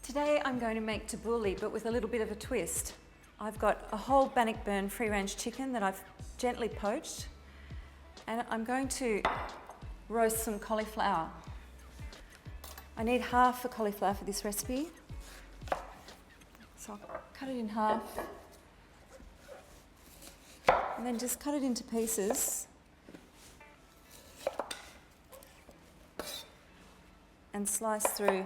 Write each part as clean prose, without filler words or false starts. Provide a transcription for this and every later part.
Today I'm going to make tabouleh, but with a little bit of a twist. I've got a whole bannockburn free-range chicken that I've gently poached, and I'm going to roast some cauliflower. I need half a cauliflower for this recipe, so I'll cut it in half and then just cut it into pieces and slice through.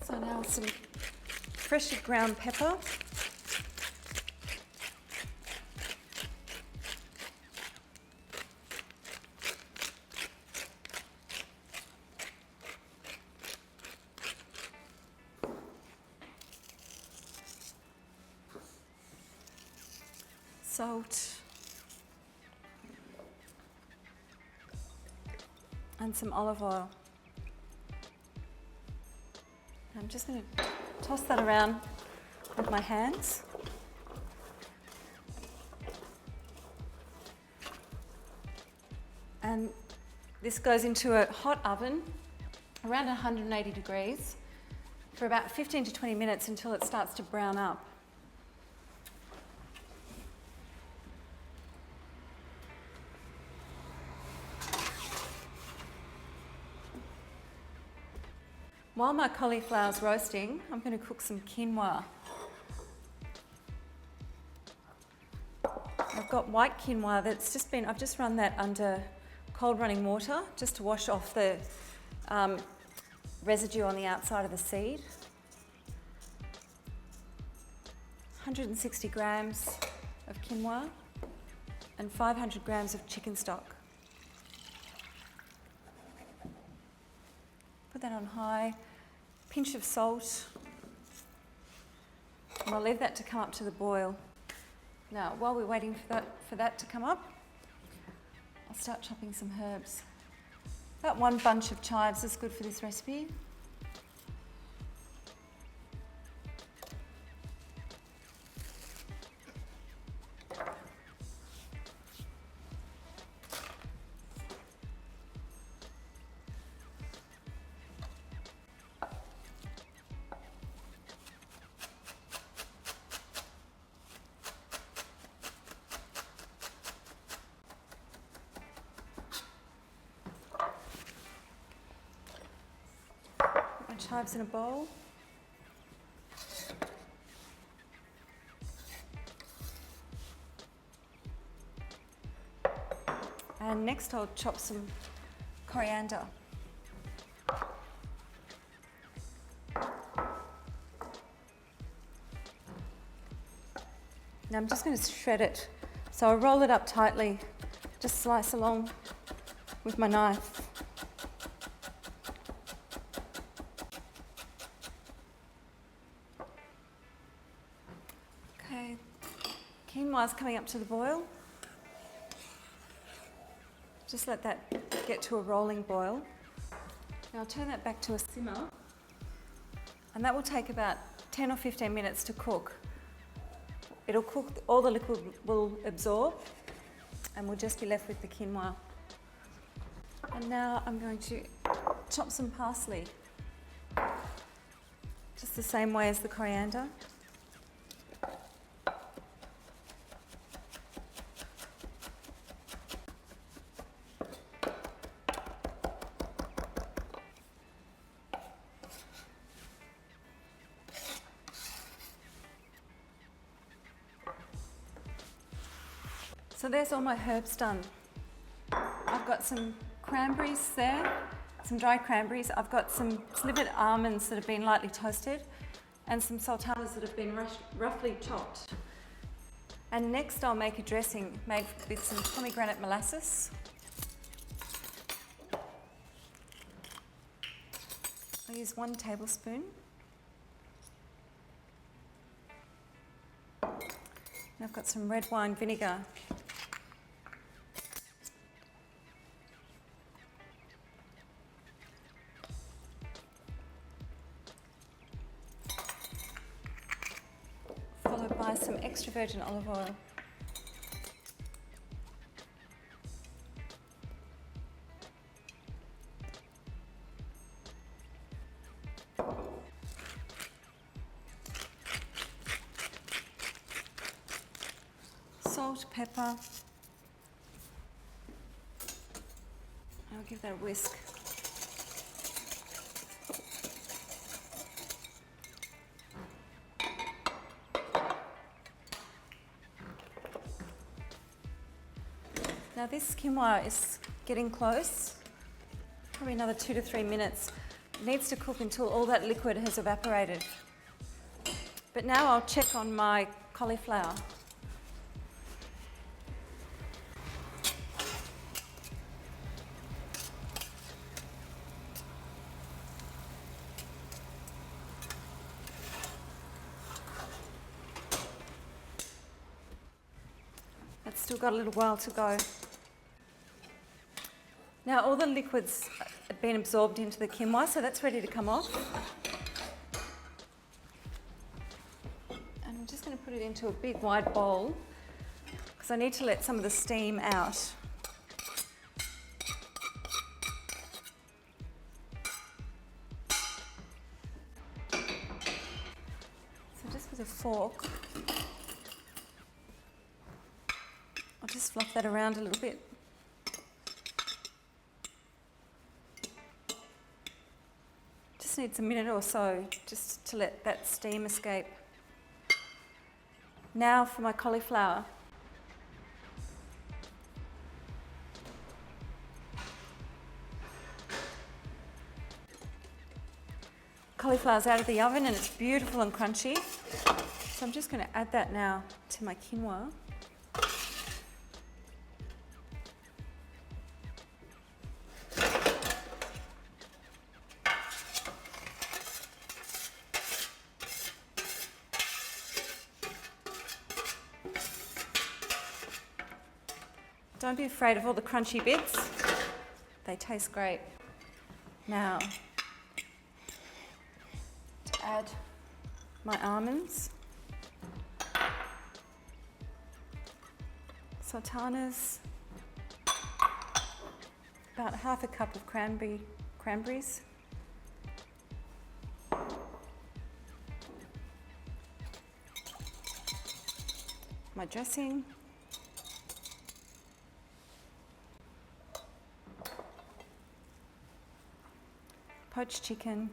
So now some freshly ground pepper. Salt. And some olive oil. I'm just going to toss that around with my hands. And this goes into a hot oven around 180 degrees for about 15 to 20 minutes until it starts to brown up. While my cauliflower's roasting, I'm going to cook some quinoa. I've got white quinoa that's I've just run that under cold running water just to wash off the residue on the outside of the seed. 160 grams of quinoa and 500 grams of chicken stock. Put that on high, pinch of salt, and I'll leave that to come up to the boil. Now, while we're waiting for that to come up, I'll start chopping some herbs. About one bunch of chives is good for this recipe. Chives in a bowl. And next I'll chop some coriander. Now I'm just going to shred it. So I roll it up tightly, just slice along with my knife. Okay, quinoa's coming up to the boil. Just let that get to a rolling boil. Now I'll turn that back to a simmer, and that will take about 10 or 15 minutes to cook. It'll cook, all the liquid will absorb, and we'll just be left with the quinoa. And now I'm going to chop some parsley, just the same way as the coriander. So there's all my herbs done. I've got some cranberries there, some dried cranberries. I've got some slivered almonds that have been lightly toasted and some sultanas that have been roughly chopped. And next I'll make a dressing made with some pomegranate molasses. I'll use 1 tablespoon. And I've got some red wine vinegar. extra virgin olive oil. Salt, pepper. I'll give that a whisk. Now this quinoa is getting close, probably another 2 to 3 minutes. It needs to cook until all that liquid has evaporated. But now I'll check on my cauliflower. It's still got a little while to go. Now all the liquids have been absorbed into the quinoa, so that's ready to come off. And I'm just going to put it into a big wide bowl because I need to let some of the steam out. So just with a fork, I'll just fluff that around a little bit. Just needs a minute or so just to let that steam escape. Now for my cauliflower. Cauliflower's out of the oven and it's beautiful and crunchy. So I'm just going to add that now to my quinoa. Don't be afraid of all the crunchy bits. They taste great. Now, to add my almonds, sultanas, about half a cup of cranberries, my dressing, poached chicken,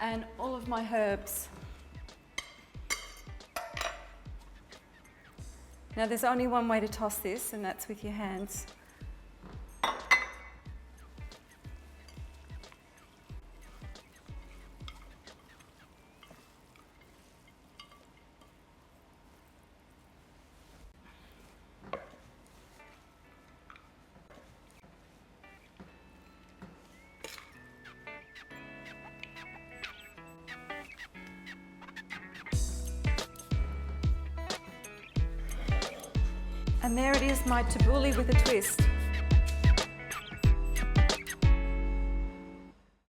and all of my herbs. Now there's only one way to toss this, and that's with your hands. And there it is, my tabouleh with a twist.